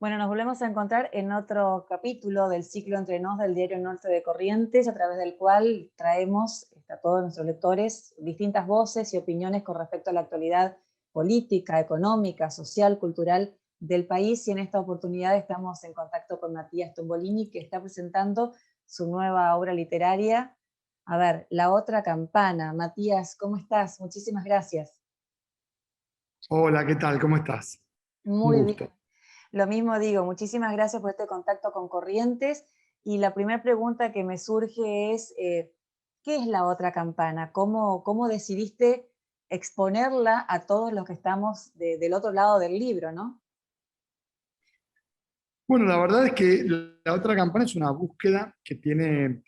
Bueno, nos volvemos a encontrar en otro capítulo del ciclo Entre Nos del diario Norte de Corrientes, a través del cual traemos a todos nuestros lectores distintas voces y opiniones con respecto a la actualidad política, económica, social, cultural del país. Y en esta oportunidad estamos en contacto con Matías Tombolini, que está presentando su nueva obra literaria. A ver, La Otra Campana. Matías, ¿cómo estás? Muchísimas gracias. Hola, ¿qué tal? ¿Cómo estás? Un Muy bien. gusto. Lo mismo digo, muchísimas gracias por este contacto con Corrientes. Y la primera pregunta que me surge es, ¿qué es La Otra Campana? ¿Cómo decidiste exponerla a todos los que estamos del otro lado del libro, ¿no? Bueno, la verdad es que La Otra Campana es una búsqueda que tiene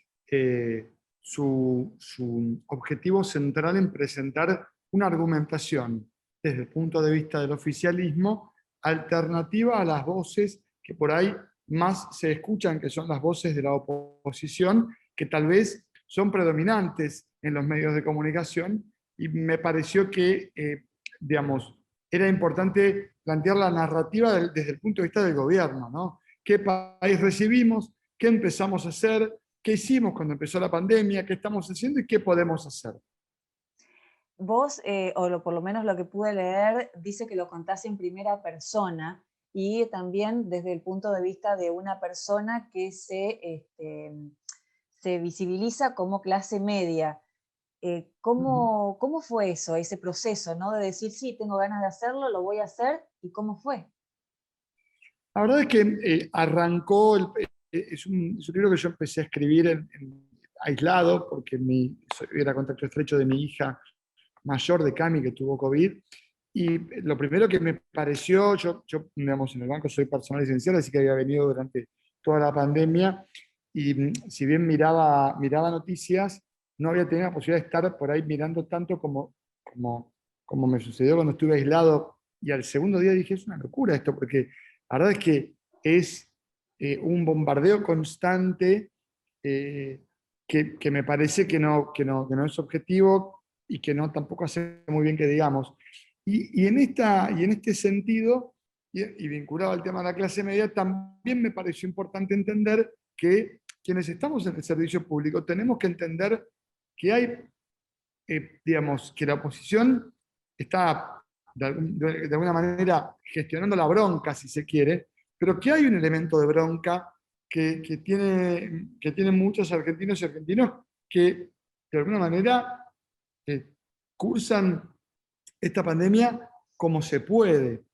su objetivo central en presentar una argumentación desde el punto de vista del oficialismo alternativa a las voces que por ahí más se escuchan, que son las voces de la oposición, que tal vez son predominantes en los medios de comunicación, y me pareció que, digamos, era importante plantear la narrativa desde el punto de vista del gobierno, ¿no? ¿Qué país recibimos? ¿Qué empezamos a hacer? ¿Qué hicimos cuando empezó la pandemia? ¿Qué estamos haciendo y qué podemos hacer? Vos, por lo menos lo que pude leer, dice que lo contás en primera persona y también desde el punto de vista de una persona que se visibiliza como clase media. ¿Cómo fue eso, ese proceso, ¿no? De decir, sí, tengo ganas de hacerlo, lo voy a hacer, ¿y cómo fue? La verdad es que es un libro que yo empecé a escribir aislado, porque era contacto estrecho de mi hija mayor, de Cami, que tuvo COVID. Y lo primero que me pareció, yo digamos, en el banco soy personal esencial, así que había venido durante toda la pandemia, y si bien miraba noticias, no había tenido la posibilidad de estar por ahí mirando tanto como me sucedió cuando estuve aislado. Y al segundo día dije, es una locura esto, porque la verdad es que es un bombardeo constante, eh, que me parece que no es objetivo y que no tampoco hace muy bien que digamos. Y en este sentido, y vinculado al tema de la clase media, también me pareció importante entender que quienes estamos en el servicio público tenemos que entender que hay, digamos, que la oposición está de alguna manera gestionando la bronca, si se quiere, pero que hay un elemento de bronca que tiene muchos argentinos y argentinos que de alguna manera eh, cursan esta pandemia como se puede.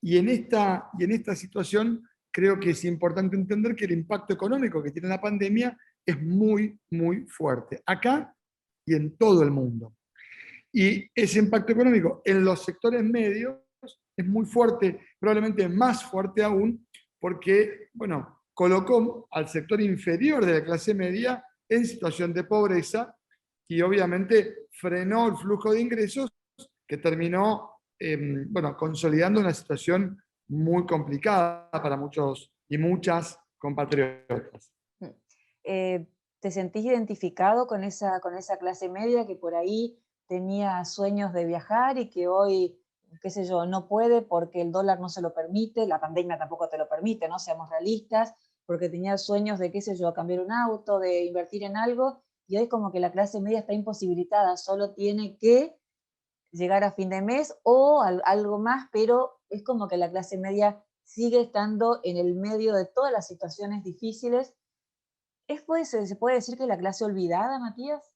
Y en esta situación creo que es importante entender que el impacto económico que tiene la pandemia es muy, muy fuerte, acá y en todo el mundo. Y ese impacto económico en los sectores medios es muy fuerte, probablemente más fuerte aún, porque, bueno, colocó al sector inferior de la clase media en situación de pobreza y obviamente frenó el flujo de ingresos que terminó, bueno, consolidando una situación muy complicada para muchos y muchas compatriotas. Mm. ¿Te sentís identificado con esa clase media que por ahí tenía sueños de viajar y que hoy, qué sé yo, no puede porque el dólar no se lo permite, la pandemia tampoco te lo permite, ¿no? Seamos realistas, porque tenía sueños de, qué sé yo, cambiar un auto, de invertir en algo, y hoy como que la clase media está imposibilitada, solo tiene que llegar a fin de mes o algo más, pero es como que la clase media sigue estando en el medio de todas las situaciones difíciles. ¿Se puede decir que la clase olvidada, Matías?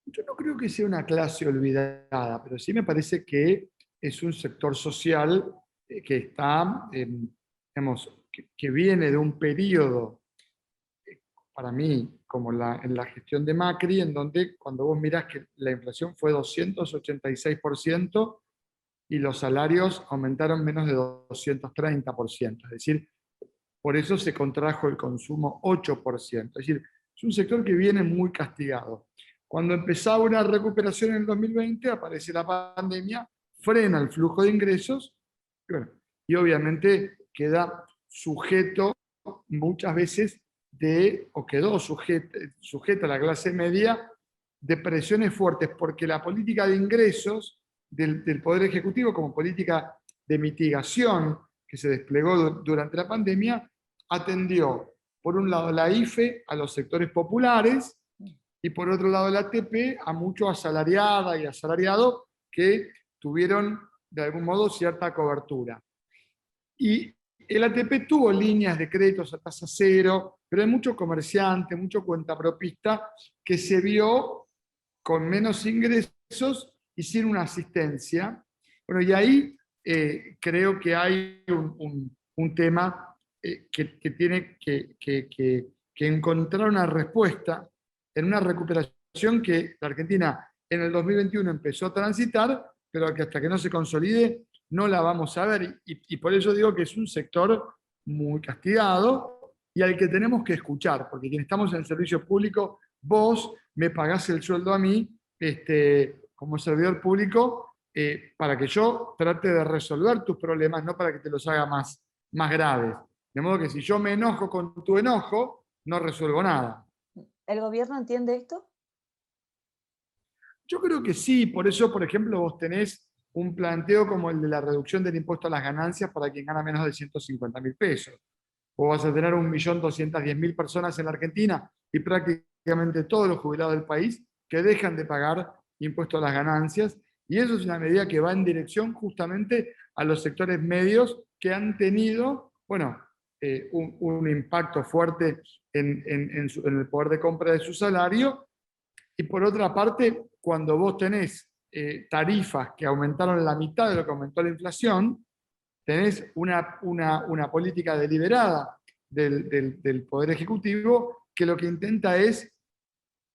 Yo no creo que sea una clase olvidada, pero sí me parece que es un sector social que está, digamos, que viene de un periodo, para mí, como en la gestión de Macri, en donde cuando vos mirás que la inflación fue 286% y los salarios aumentaron menos de 230%. Es decir, por eso se contrajo el consumo 8%. Es decir, es un sector que viene muy castigado. Cuando empezaba una recuperación en el 2020, aparece la pandemia, frena el flujo de ingresos y, bueno, y obviamente queda sujeto muchas veces o quedó sujeta a la clase media de presiones fuertes, porque la política de ingresos del Poder Ejecutivo como política de mitigación que se desplegó durante la pandemia atendió, por un lado, la IFE a los sectores populares y por otro lado la ATP a muchos asalariadas y asalariados que tuvieron de algún modo cierta cobertura. Y el ATP tuvo líneas de créditos a tasa cero, pero hay muchos comerciantes, mucho cuentapropista que se vio con menos ingresos y sin una asistencia. Bueno, y ahí creo que hay un tema que tiene que encontrar una respuesta en una recuperación que la Argentina en el 2021 empezó a transitar, pero que hasta que no se consolide no la vamos a ver. Y por eso digo que es un sector muy castigado y al que tenemos que escuchar, porque quienes estamos en el servicio público, vos me pagás el sueldo a mí como servidor público para que yo trate de resolver tus problemas, no para que te los haga más graves. De modo que si yo me enojo con tu enojo, no resuelvo nada. ¿El gobierno entiende esto? Yo creo que sí, por eso, por ejemplo, vos tenés un planteo como el de la reducción del impuesto a las ganancias para quien gana menos de 150.000 pesos. O vas a tener 1.210.000 personas en la Argentina y prácticamente todos los jubilados del país que dejan de pagar impuesto a las ganancias. Y eso es una medida que va en dirección justamente a los sectores medios que han tenido, bueno, un impacto fuerte en el poder de compra de su salario. Y por otra parte, cuando vos tenés tarifas que aumentaron la mitad de lo que aumentó la inflación, tenés una política deliberada del Poder Ejecutivo que lo que intenta es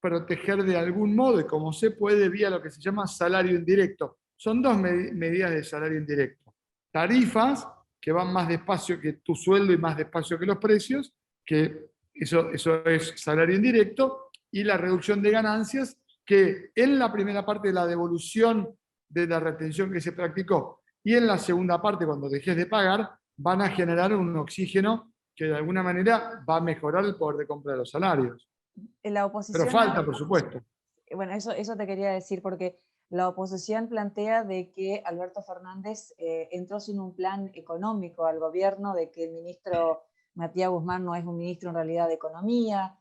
proteger de algún modo, y como se puede, vía lo que se llama salario indirecto. Son dos medidas de salario indirecto. Tarifas que van más despacio que tu sueldo y más despacio que los precios, que eso es salario indirecto, y la reducción de ganancias, que en la primera parte de la devolución de la retención que se practicó y en la segunda parte, cuando dejes de pagar, van a generar un oxígeno que de alguna manera va a mejorar el poder de compra de los salarios. La Pero oposición falta, por supuesto. bueno, eso te quería decir, porque la oposición plantea de que Alberto Fernández entró sin un plan económico al gobierno, de que el ministro Matías Guzmán no es un ministro en realidad de Economía.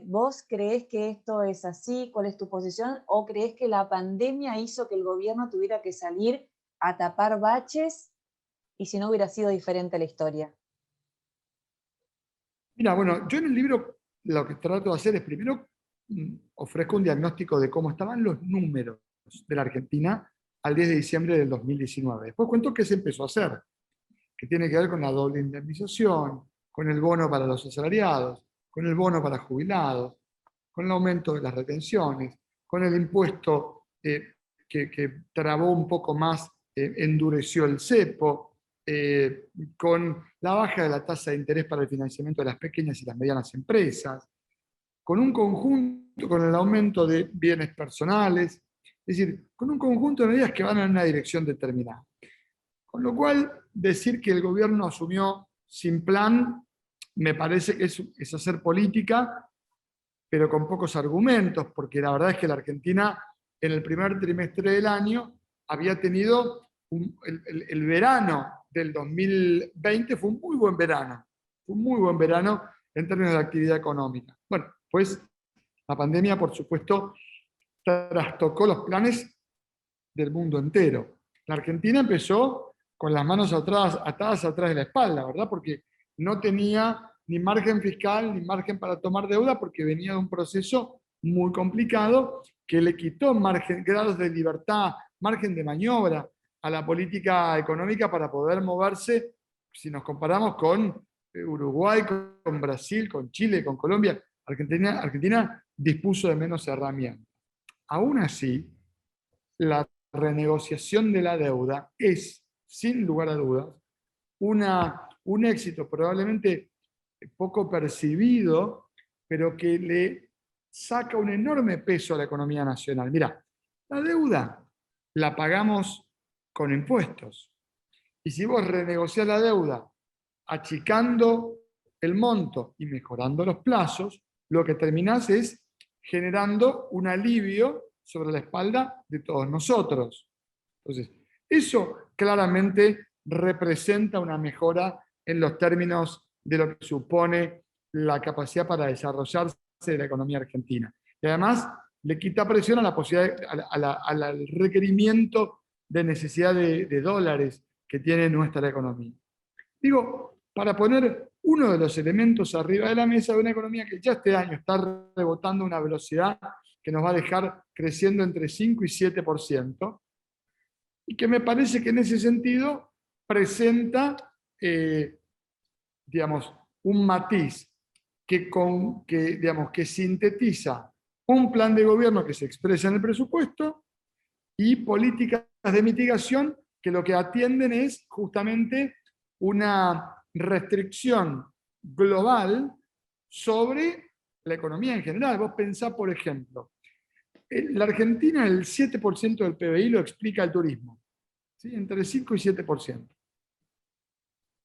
¿Vos creés que esto es así? ¿Cuál es tu posición? ¿O creés que la pandemia hizo que el gobierno tuviera que salir a tapar baches y si no hubiera sido diferente la historia? Mira, bueno, yo en el libro lo que trato de hacer es primero ofrezco un diagnóstico de cómo estaban los números de la Argentina al 10 de diciembre del 2019. Después cuento qué se empezó a hacer, que tiene que ver con la doble indemnización, con el bono para los asalariados, con el bono para jubilados, con el aumento de las retenciones, con el impuesto que trabó un poco más, endureció el cepo, con la baja de la tasa de interés para el financiamiento de las pequeñas y las medianas empresas, con un conjunto, con el aumento de bienes personales, es decir, con un conjunto de medidas que van en una dirección determinada. Con lo cual, decir que el gobierno asumió sin plan, me parece que es hacer política, pero con pocos argumentos, porque la verdad es que la Argentina en el primer trimestre del año había tenido el verano del 2020 fue un muy buen verano, en términos de actividad económica. Bueno, pues la pandemia, por supuesto, trastocó los planes del mundo entero. La Argentina empezó con las manos atadas atrás de la espalda, ¿verdad? Porque no tenía ni margen fiscal ni margen para tomar deuda porque venía de un proceso muy complicado que le quitó grados de libertad, margen de maniobra a la política económica para poder moverse, si nos comparamos con Uruguay, con Brasil, con Chile, con Colombia. Argentina dispuso de menos herramientas. Aún así, la renegociación de la deuda es, sin lugar a dudas, un éxito probablemente poco percibido, pero que le saca un enorme peso a la economía nacional. Mira, la deuda la pagamos con impuestos. Y si vos renegociás la deuda achicando el monto y mejorando los plazos, lo que terminás es generando un alivio sobre la espalda de todos nosotros. Entonces, eso claramente representa una mejora en los términos de lo que supone la capacidad para desarrollarse de la economía argentina. Y además le quita presión a la posibilidad, al requerimiento de necesidad de dólares que tiene nuestra economía. Digo, para poner uno de los elementos arriba de la mesa de una economía que ya este año está rebotando a una velocidad que nos va a dejar creciendo entre 5 y 7%, y que me parece que en ese sentido presenta, digamos, un matiz que sintetiza un plan de gobierno que se expresa en el presupuesto y políticas de mitigación que lo que atienden es justamente una restricción global sobre la economía en general. Vos pensás, por ejemplo, en la Argentina el 7% del PBI lo explica el turismo, ¿sí? Entre 5 y 7%.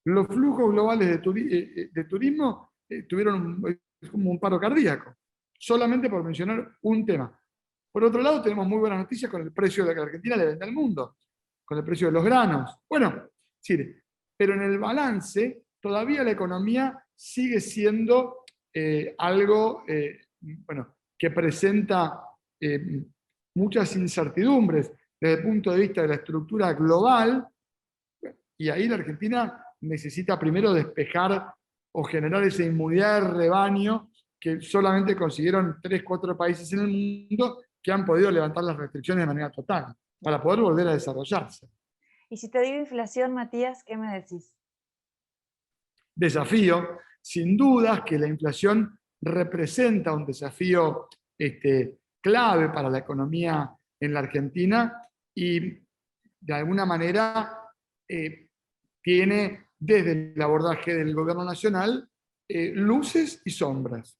Los flujos globales de turismo tuvieron como un paro cardíaco, solamente por mencionar un tema. Por otro lado, tenemos muy buenas noticias con el precio de la que la Argentina le vende al mundo, con el precio de los granos. Bueno, sí, pero en el balance todavía la economía sigue siendo algo que presenta muchas incertidumbres desde el punto de vista de la estructura global, y ahí la Argentina necesita primero despejar o generar esa inmunidad de rebaño que solamente consiguieron 3, 4 países en el mundo que han podido levantar las restricciones de manera total, para poder volver a desarrollarse. Y si te digo inflación, Matías, ¿qué me decís? Desafío, sin dudas que la inflación representa un desafío clave para la economía en la Argentina y de alguna manera tiene desde el abordaje del gobierno nacional luces y sombras.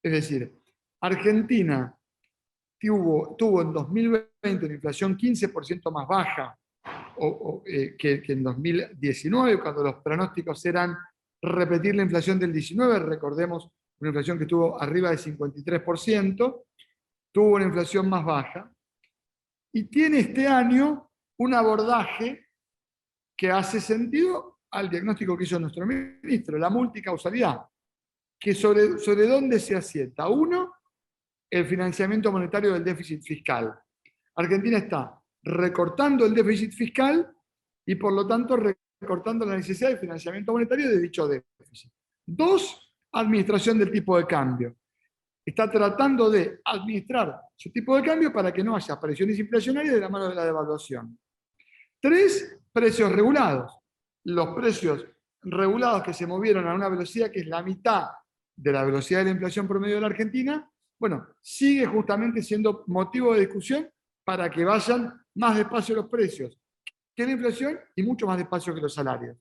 Es decir, Argentina tuvo en 2020 una inflación 15% más baja que en 2019, cuando los pronósticos eran repetir la inflación del 19, recordemos una inflación que estuvo arriba del 53%, tuvo una inflación más baja, y tiene este año un abordaje que hace sentido al diagnóstico que hizo nuestro ministro, la multicausalidad, que sobre dónde se asienta. Uno, el financiamiento monetario del déficit fiscal. Argentina está recortando el déficit fiscal y por lo tanto recortando la necesidad de financiamiento monetario de dicho déficit. Dos, administración del tipo de cambio. Está tratando de administrar su tipo de cambio para que no haya presiones inflacionarias de la mano de la devaluación. Tres, precios regulados. Los precios regulados que se movieron a una velocidad que es la mitad de la velocidad de la inflación promedio de la Argentina, bueno, sigue justamente siendo motivo de discusión para que vayan más despacio los precios que la inflación y mucho más despacio que los salarios.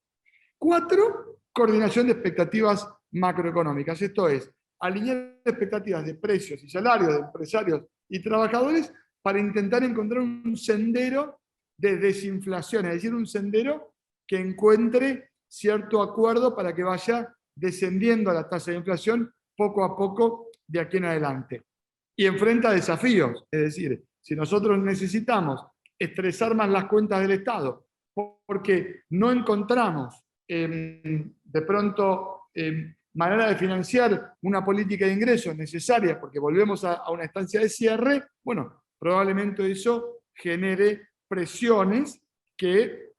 Cuatro, coordinación de expectativas macroeconómicas. Esto es, alinear expectativas de precios y salarios de empresarios y trabajadores para intentar encontrar un sendero de desinflación, es decir, un sendero que encuentre cierto acuerdo para que vaya descendiendo la tasa de inflación poco a poco de aquí en adelante. Y enfrenta desafíos, es decir, si nosotros necesitamos estresar más las cuentas del Estado porque no encontramos de pronto manera de financiar una política de ingresos necesaria porque volvemos a una estancia de cierre, bueno, probablemente eso genere presiones que,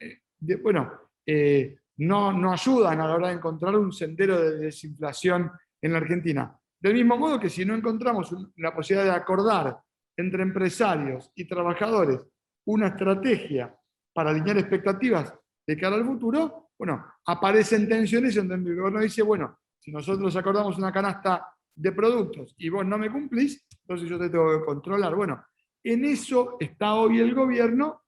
no ayudan a la hora de encontrar un sendero de desinflación en la Argentina. Del mismo modo que si no encontramos la posibilidad de acordar entre empresarios y trabajadores una estrategia para alinear expectativas de cara al futuro, bueno, aparecen tensiones en donde el gobierno dice, bueno, si nosotros acordamos una canasta de productos y vos no me cumplís, entonces yo te tengo que controlar. Bueno, en eso está hoy el gobierno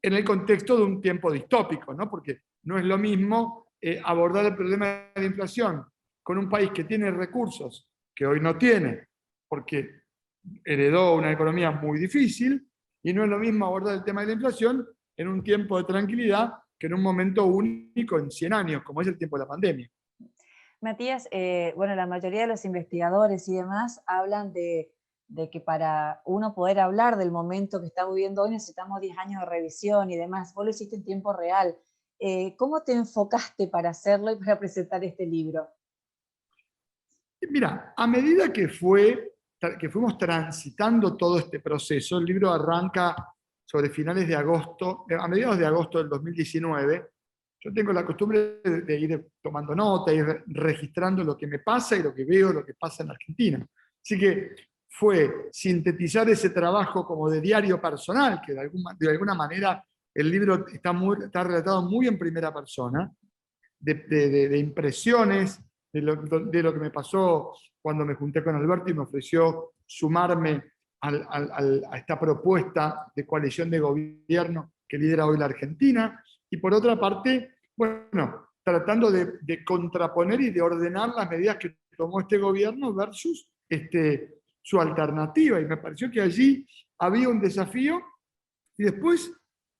en el contexto de un tiempo distópico, ¿no? Porque no es lo mismo abordar el problema de la inflación con un país que tiene recursos que hoy no tiene, porque heredó una economía muy difícil, y no es lo mismo abordar el tema de la inflación en un tiempo de tranquilidad que en un momento único en 100 años, como es el tiempo de la pandemia. Matías, bueno, la mayoría de los investigadores y demás hablan de que para uno poder hablar del momento que está viviendo hoy necesitamos 10 años de revisión y demás. Vos lo hiciste en tiempo real. ¿cómo te enfocaste para hacerlo y para presentar este libro? Mira, a medida que fuimos transitando todo este proceso, el libro arranca sobre finales de agosto, a mediados de agosto del 2019. Yo tengo la costumbre de ir tomando nota, ir registrando lo que me pasa y lo que veo, lo que pasa en Argentina. Así que fue sintetizar ese trabajo como de diario personal, que de alguna manera el libro está relatado muy en primera persona, de impresiones, de lo que me pasó cuando me junté con Alberto y me ofreció sumarme a esta propuesta de coalición de gobierno que lidera hoy la Argentina, y por otra parte, bueno, tratando de contraponer y de ordenar las medidas que tomó este gobierno versus su alternativa, y me pareció que allí había un desafío. Y después,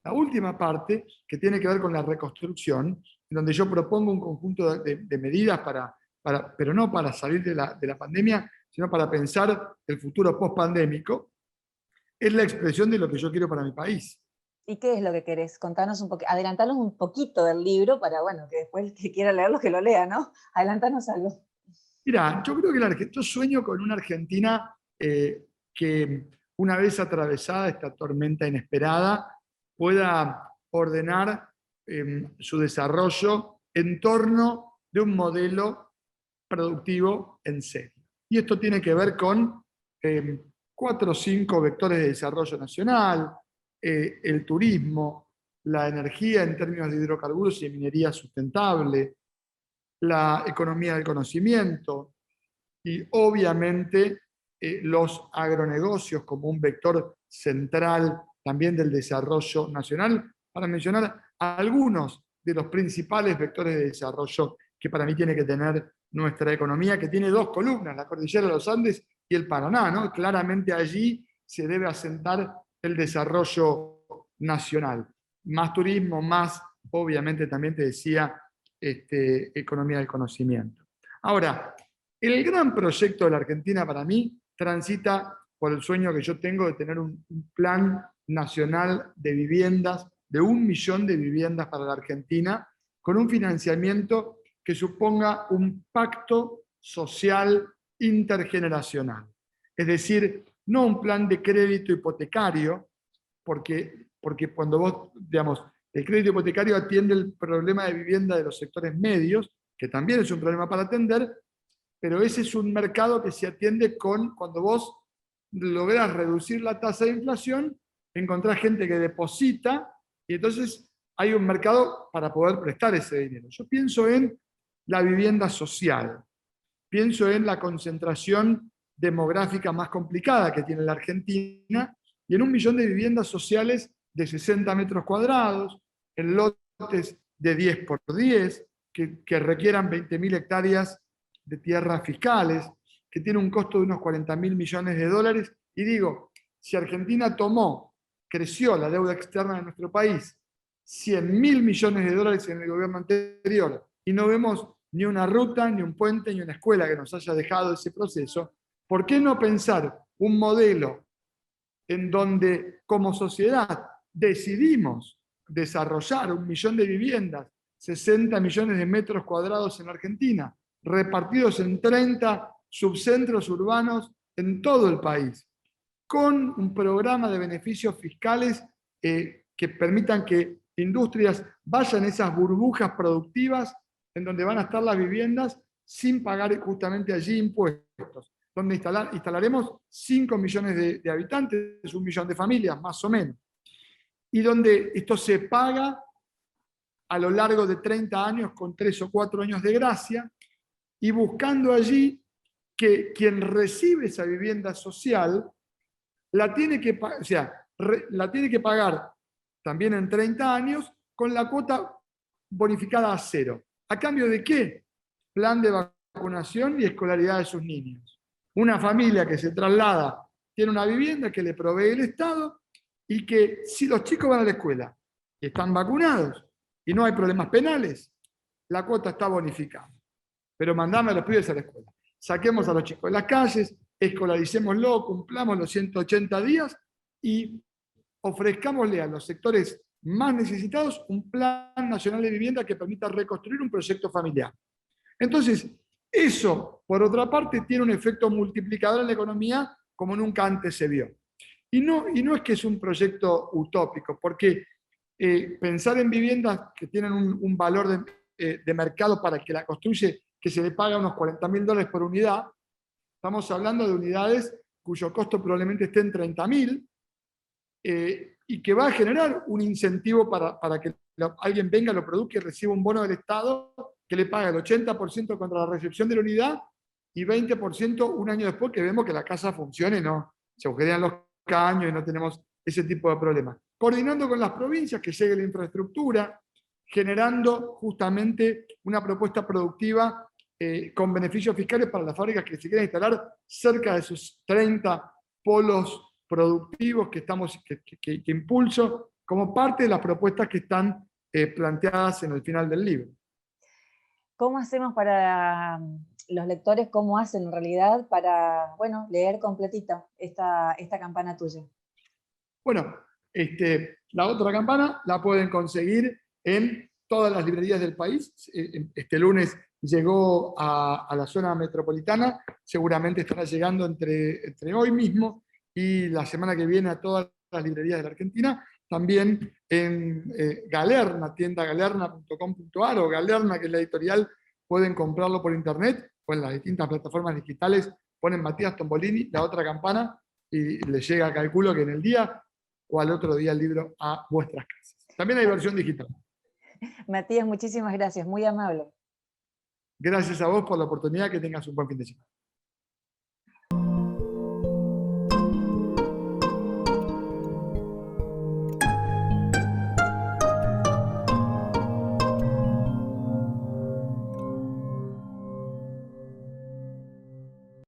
la última parte, que tiene que ver con la reconstrucción, en donde yo propongo un conjunto de medidas pero no para salir de la pandemia, sino para pensar el futuro post-pandémico, es la expresión de lo que yo quiero para mi país. ¿Y qué es lo que querés? Contanos un poquito, adelantanos un poquito del libro para, bueno, que después el que quiera leerlo, que lo lea, ¿no? Adelantanos algo. Mira, yo creo que yo sueño con una Argentina que, una vez atravesada esta tormenta inesperada, pueda ordenar su desarrollo en torno de un modelo productivo en serio. Y esto tiene que ver con 4 o 5 vectores de desarrollo nacional, el turismo, la energía en términos de hidrocarburos y minería sustentable, la economía del conocimiento y obviamente los agronegocios como un vector central también del desarrollo nacional, para mencionar algunos de los principales vectores de desarrollo que para mí tiene que tener nuestra economía, que tiene 2 columnas, la cordillera de los Andes y el Paraná, ¿no? Claramente allí se debe asentar el desarrollo nacional. Más turismo, más, obviamente también te decía, economía del conocimiento. Ahora, el gran proyecto de la Argentina para mí transita por el sueño que yo tengo de tener un plan nacional de viviendas, de 1 millón de viviendas para la Argentina, con un financiamiento que suponga un pacto social intergeneracional. Es decir, no un plan de crédito hipotecario, porque cuando vos, digamos, el crédito hipotecario atiende el problema de vivienda de los sectores medios, que también es un problema para atender, pero ese es un mercado que se atiende cuando vos lográs reducir la tasa de inflación, encontrás gente que deposita, y entonces hay un mercado para poder prestar ese dinero. Yo pienso en la vivienda social, pienso en la concentración demográfica más complicada que tiene la Argentina, y en 1 millón de viviendas sociales de 60 metros cuadrados, en lotes de 10 por 10, que requieran 20.000 hectáreas de tierras fiscales, que tiene un costo de unos 40.000 millones de dólares. Y digo, si Argentina creció la deuda externa de nuestro país 100.000 millones de dólares en el gobierno anterior, y no vemos ni una ruta, ni un puente, ni una escuela que nos haya dejado ese proceso, ¿por qué no pensar un modelo en donde como sociedad decidimos desarrollar 1 millón de viviendas, 60 millones de metros cuadrados en Argentina, repartidos en 30 subcentros urbanos en todo el país, con un programa de beneficios fiscales que permitan que industrias vayan a esas burbujas productivas en donde van a estar las viviendas sin pagar justamente allí impuestos, donde instalaremos 5 millones de habitantes, 1 millón de familias, más o menos, y donde esto se paga a lo largo de 30 años con 3 o 4 años de gracia, y buscando allí que quien recibe esa vivienda social la tiene que pagar también en 30 años con la cuota bonificada a 0. ¿A cambio de qué? Plan de vacunación y escolaridad de sus niños. Una familia que se traslada tiene una vivienda que le provee el Estado, y que si los chicos van a la escuela y están vacunados y no hay problemas penales, la cuota está bonificada. Pero mandame a los pibes a la escuela. Saquemos a los chicos de las calles, escolaricémoslo, cumplamos los 180 días y ofrezcámosle a los sectores más necesitados un plan nacional de vivienda que permita reconstruir un proyecto familiar. Entonces, eso, por otra parte, tiene un efecto multiplicador en la economía como nunca antes se vio. Y no es que es un proyecto utópico, porque pensar en viviendas que tienen un valor de mercado para el que la construye, que se le paga unos $40.000 por unidad, estamos hablando de unidades cuyo costo probablemente esté en 30.000, y que va a generar un incentivo para que alguien venga, lo produzca y reciba un bono del Estado que le paga el 80% contra la recepción de la unidad y 20% un año después que vemos que la casa funcione, no se agujerean los caños y no tenemos ese tipo de problemas. Coordinando con las provincias que llegue la infraestructura, generando justamente una propuesta productiva con beneficios fiscales para las fábricas que se quieran instalar cerca de sus 30 polos productivos que impulso como parte de las propuestas que están planteadas en el final del libro. ¿Cómo hacemos para los lectores, cómo hacen en realidad para, bueno, leer completita esta campana tuya? Bueno, la otra campana la pueden conseguir en todas las librerías del país. Este lunes llegó a la zona metropolitana, seguramente estará llegando entre hoy mismo y la semana que viene a todas las librerías de la Argentina. También en Galerna, tienda galerna.com.ar o Galerna, que es la editorial, pueden comprarlo por internet o en las distintas plataformas digitales. Ponen Matías Tombolini, la otra campana, y les llega, calculo que en el día o al otro día el libro a vuestras casas. También hay versión digital. Matías, muchísimas gracias, muy amable. Gracias a vos por la oportunidad, que tengas un buen fin de semana.